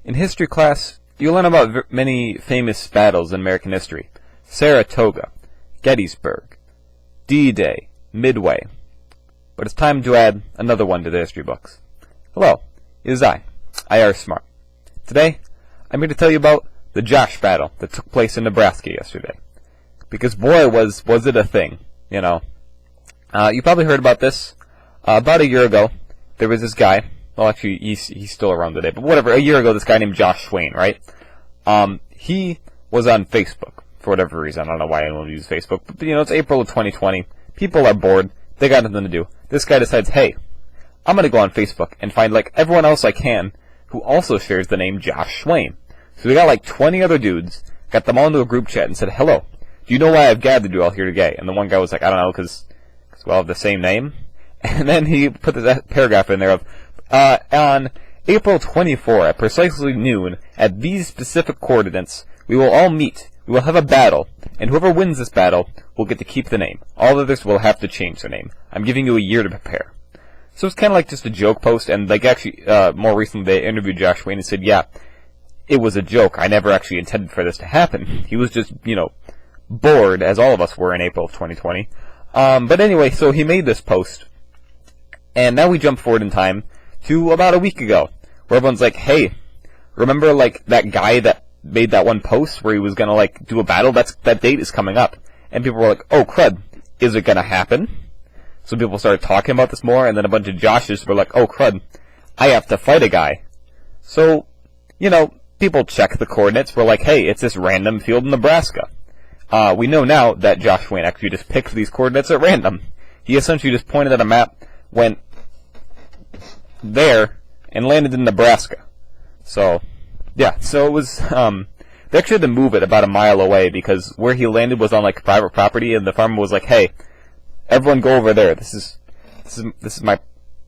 In history class, you learn about many famous battles in American history. Saratoga, Gettysburg, D-Day, Midway. But it's time to add another one to the history books. Hello, it is I, IR Smart. Today, I'm here to tell you about the Josh battle that took place in Nebraska yesterday. Because boy, was it a thing, you know. You probably heard about this. About a year ago, there was this guy. Well, actually, he's still around today, but whatever. A year ago, this guy named Josh Swain, right? He was on Facebook for whatever reason. I don't know why anyone would use Facebook, but you know, it's April of 2020. People are bored. They got nothing to do. This guy decides, hey, I'm gonna go on Facebook and find like everyone else I can who also shares the name Josh Swain. So we got like 20 other dudes, got them all into a group chat and said, hello, do you know why I've gathered you all here today? And the one guy was like, I don't know, because we all have the same name. And then he put this paragraph in there of, on April 24 at precisely noon, at these specific coordinates, we will all meet, we will have a battle, and whoever wins this battle will get to keep the name. All others will have to change their name. I'm giving you a year to prepare. So it's kind of like just a joke post, and like actually, more recently they interviewed Josh Swain and said, yeah, it was a joke. I never actually intended for this to happen. He was just, you know, bored, as all of us were in April of 2020. But anyway, so he made this post, and now we jump forward in time to about a week ago, where everyone's like, hey, remember like that guy that made that one post where he was gonna like do a battle? That date is coming up. And people were like, oh crud, is it gonna happen? So people started talking about this more, and then a bunch of Joshes were like, oh crud, I have to fight a guy. So, you know, people check the coordinates, we're like, hey, it's this random field in Nebraska. We know now that Josh Swain actually just picked these coordinates at random. He essentially just pointed at a map, went there, and landed in Nebraska. So, yeah, so it was, they actually had to move it about a mile away because where he landed was on like private property, and the farmer was like, hey, everyone go over there. This is my,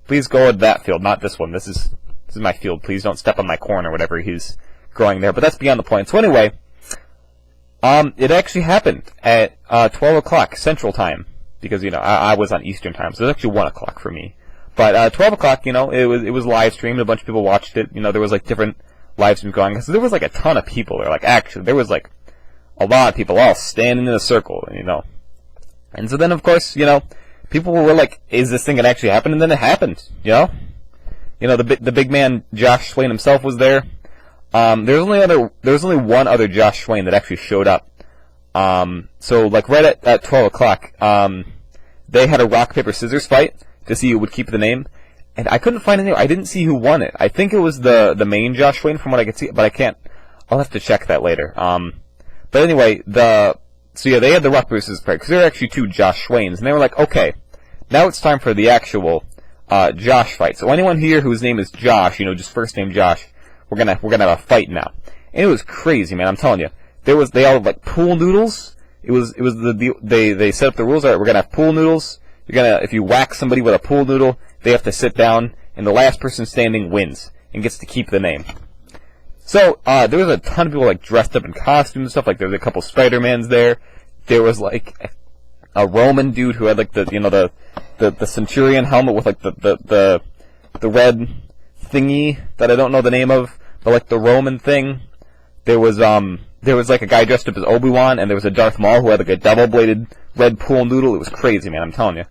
please go to that field, not this one. This is my field. Please don't step on my corn or whatever he's growing there. But that's beyond the point. So anyway, it actually happened at 12 o'clock Central Time, because, you know, I was on Eastern Time, so it was actually 1 o'clock for me. But 12 o'clock, you know, it was live streamed. A bunch of people watched it. You know, there was like different live streams going on. So there was like a ton of people there. Like actually, there was like a lot of people all standing in a circle, you know. And so then, of course, you know, people were like, is this thing gonna actually happen? And then it happened, you know. You know, the big man Josh Swain himself was there. There was only one other Josh Swain that actually showed up. So like right at 12 o'clock, they had a rock paper scissors fight to see who would keep the name, and I couldn't find any. I didn't see who won it. I think it was the main Josh Swain from what I could see, but I can't. I'll have to check that later. But anyway, so yeah, they had the rock paper scissors fight because there were actually two Josh Swains, and they were like, okay, now it's time for the actual Josh fight. So anyone here whose name is Josh, you know, just first name Josh, we're gonna have a fight now. And it was crazy, man. I'm telling you. They all had like pool noodles. They set up the rules. All right, we're gonna have pool noodles. If you whack somebody with a pool noodle, they have to sit down, and the last person standing wins and gets to keep the name. So there was a ton of people like dressed up in costumes and stuff. Like there was a couple Spider-Mans there. There was like a Roman dude who had like the centurion helmet with like the red thingy that I don't know the name of, but like the Roman thing. There was like a guy dressed up as Obi-Wan, and there was a Darth Maul who had like a double-bladed red pool noodle. It was crazy, man, I'm telling you.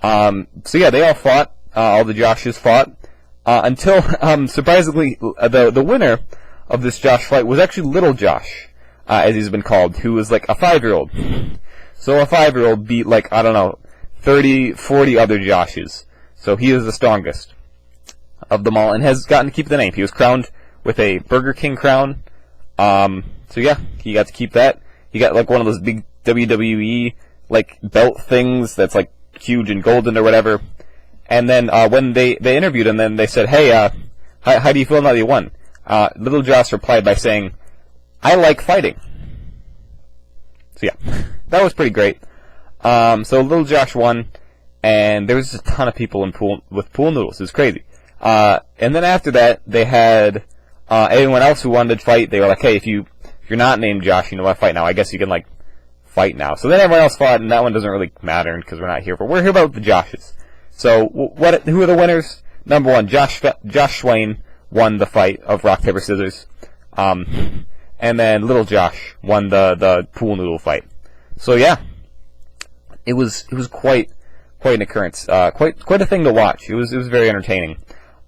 So yeah, they all fought. All the Joshes fought. Until, surprisingly, the winner of this Josh fight was actually Little Josh, as he's been called, who was like a 5-year-old. So a 5-year-old beat like, I don't know, 30, 40 other Joshes. So he is the strongest of them all, and has gotten to keep the name. He was crowned with a Burger King crown. So yeah, he got to keep that. He got like one of those big WWE like belt things that's like huge and golden or whatever. And then when they interviewed him, then they said, "Hey, how do you feel now that you won?" Little Josh replied by saying, "I like fighting." So yeah, that was pretty great. So Little Josh won, and there was just a ton of people with pool noodles. It was crazy. And then after that, they had anyone else who wanted to fight. They were like, "Hey, if you're not named Josh, you know what, fight now. I guess you can like fight now." So then everyone else fought, and that one doesn't really matter because we're not here. But we're here about the Joshes. So who are the winners? Number one, Josh Swain won the fight of rock, paper, scissors. And then Little Josh won the pool noodle fight. So yeah, it was quite an occurrence, quite a thing to watch. It was very entertaining.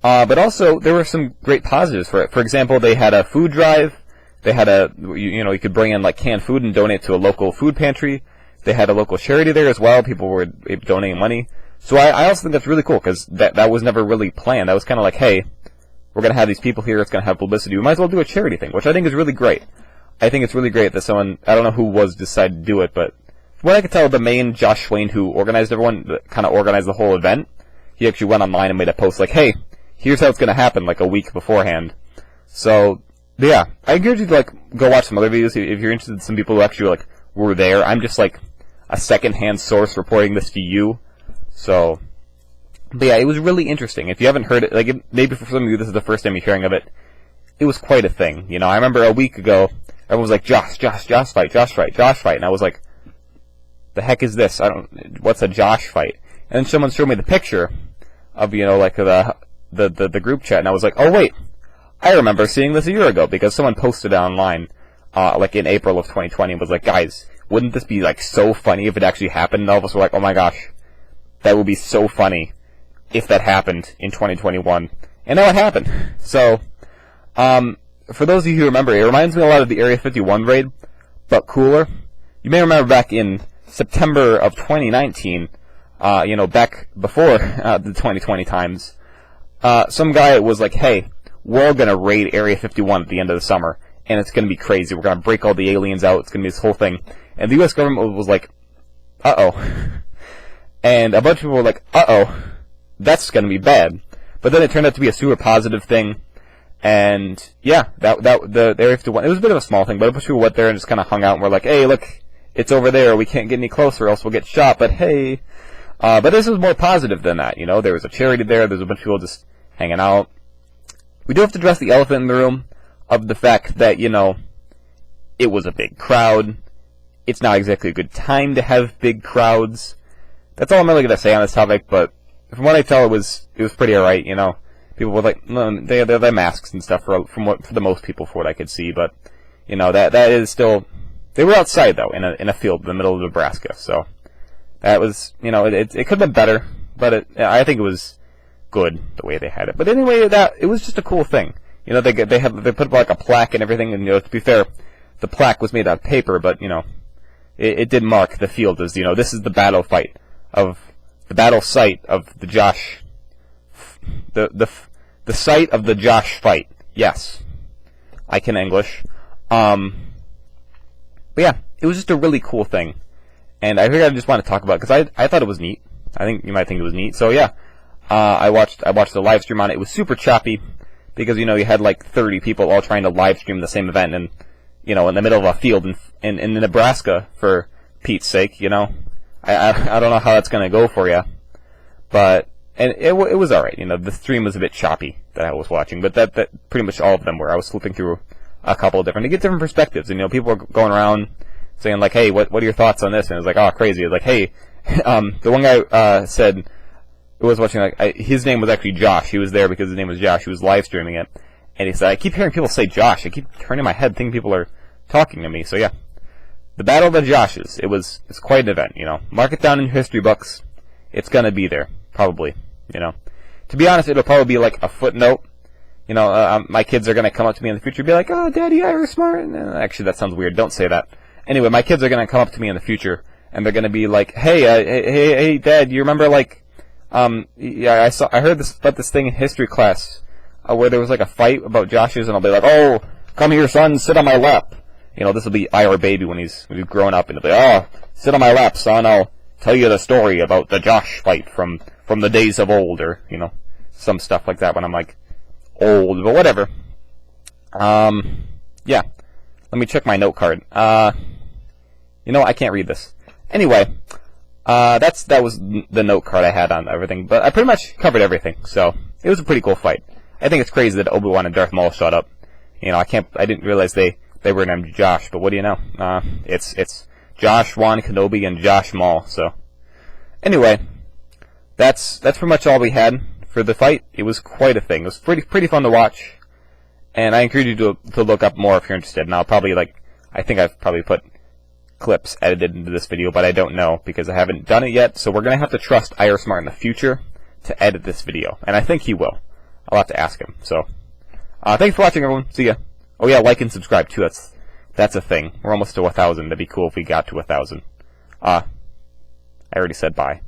But also there were some great positives for it. For example, they had a food drive. They had you could bring in like canned food and donate to a local food pantry. They had a local charity there as well. People were donating money. So I also think that's really cool, because that was never really planned. That was kind of like, hey, we're going to have these people here. It's going to have publicity. We might as well do a charity thing, which I think is really great. I think it's really great that someone, I don't know who decided to do it, but from what I could tell, the main Josh Swain, who organized everyone, kind of organized the whole event, he actually went online and made a post like, hey, here's how it's going to happen, like a week beforehand. So, yeah, I encourage you to like go watch some other videos if you're interested in some people who actually like were there. I'm just like a second-hand source reporting this to you. So, but yeah, it was really interesting. If you haven't heard it, like maybe for some of you this is the first time you're hearing of it, it was quite a thing. You know, I remember a week ago, everyone was like, Josh fight, and I was like, the heck is this? What's a Josh fight? And then someone showed me the picture of, like the group chat, and I was like, oh wait, I remember seeing this a year ago, because someone posted it online, like in April of 2020, and was like, guys, wouldn't this be like so funny if it actually happened? And all of us were like, oh my gosh, that would be so funny if that happened in 2021. And now it happened. So, for those of you who remember, it reminds me a lot of the Area 51 raid, but cooler. You may remember back in September of 2019, back before the 2020 times, some guy was like, hey, we're going to raid Area 51 at the end of the summer, and it's going to be crazy. We're going to break all the aliens out. It's going to be this whole thing. And the U.S. government was like, uh-oh. And a bunch of people were like, uh-oh, that's going to be bad. But then it turned out to be a super positive thing. And yeah, the Area 51, it was a bit of a small thing, but a bunch of people went there and just kind of hung out and were like, hey, look, it's over there. We can't get any closer or else we'll get shot. But hey, but this was more positive than that. There was a charity there. There's a bunch of people just hanging out. We do have to address the elephant in the room of the fact that, it was a big crowd. It's not exactly a good time to have big crowds. That's all I'm really going to say on this topic, but from what I tell, it was pretty alright, People were like, no, they had masks and stuff for the most people, for what I could see, but, that is still, they were outside, though, in a field in the middle of Nebraska, so that was, it could have been better, but I think it was good the way they had it. But anyway, it was just a cool thing. They put up like a plaque and everything, and, to be fair, the plaque was made out of paper, but, it did mark the field as, this is the battle fight of the battle site of the Josh, the site of the Josh fight. Yes, I can English. But yeah, it was just a really cool thing, and I figured I just want to talk about it because I thought it was neat. I think you might think it was neat. So yeah, I watched the live stream on it. It was super choppy because you had like 30 people all trying to live stream the same event, and in the middle of a field in Nebraska, for Pete's sake, I don't know how that's going to go for you, but it was all right. The stream was a bit choppy that I was watching, but that pretty much all of them were. I was flipping through a couple of different to get different perspectives, and people were going around saying like, "Hey, what are your thoughts on this?" And it was like, "Oh, crazy!" It was like, "Hey," the one guy said, "It was watching like his name was actually Josh. He was there because his name was Josh. He was live streaming it, and he said, I keep hearing people say Josh. I keep turning my head, thinking people are talking to me." So yeah. The Battle of the Joshes. It's quite an event, Mark it down in your history books. It's gonna be there, probably, To be honest, it'll probably be like a footnote. My kids are gonna come up to me in the future and be like, "Oh, Daddy, I was smart." Actually, that sounds weird. Don't say that. Anyway, my kids are gonna come up to me in the future and they're gonna be like, "Hey, Dad, you remember like, yeah, I heard about this thing in history class, where there was like a fight about Joshes," and I'll be like, "Oh, come here, son, sit on my lap." This will be our baby when he's grown up, and he'll be, "Oh, sit on my lap, son. I'll tell you the story about the Josh fight from the days of old," or some stuff like that. When I'm like old, but whatever. Yeah. Let me check my note card. I can't read this. Anyway, that was the note card I had on everything, but I pretty much covered everything. So it was a pretty cool fight. I think it's crazy that Obi-Wan and Darth Maul shot up. I didn't realize they were named Josh, but what do you know? It's Josh, Juan Kenobi, and Josh Maul. So, anyway, that's pretty much all we had for the fight. It was quite a thing. It was pretty fun to watch, and I encourage you to look up more if you're interested. And I'll probably I think I've probably put clips edited into this video, but I don't know because I haven't done it yet. So we're gonna have to trust Ira Smart in the future to edit this video, and I think he will. I'll have to ask him. So, thanks for watching, everyone. See ya. Oh yeah, like and subscribe too. That's a thing. We're almost to 1,000. That'd be cool if we got to 1,000. I already said bye.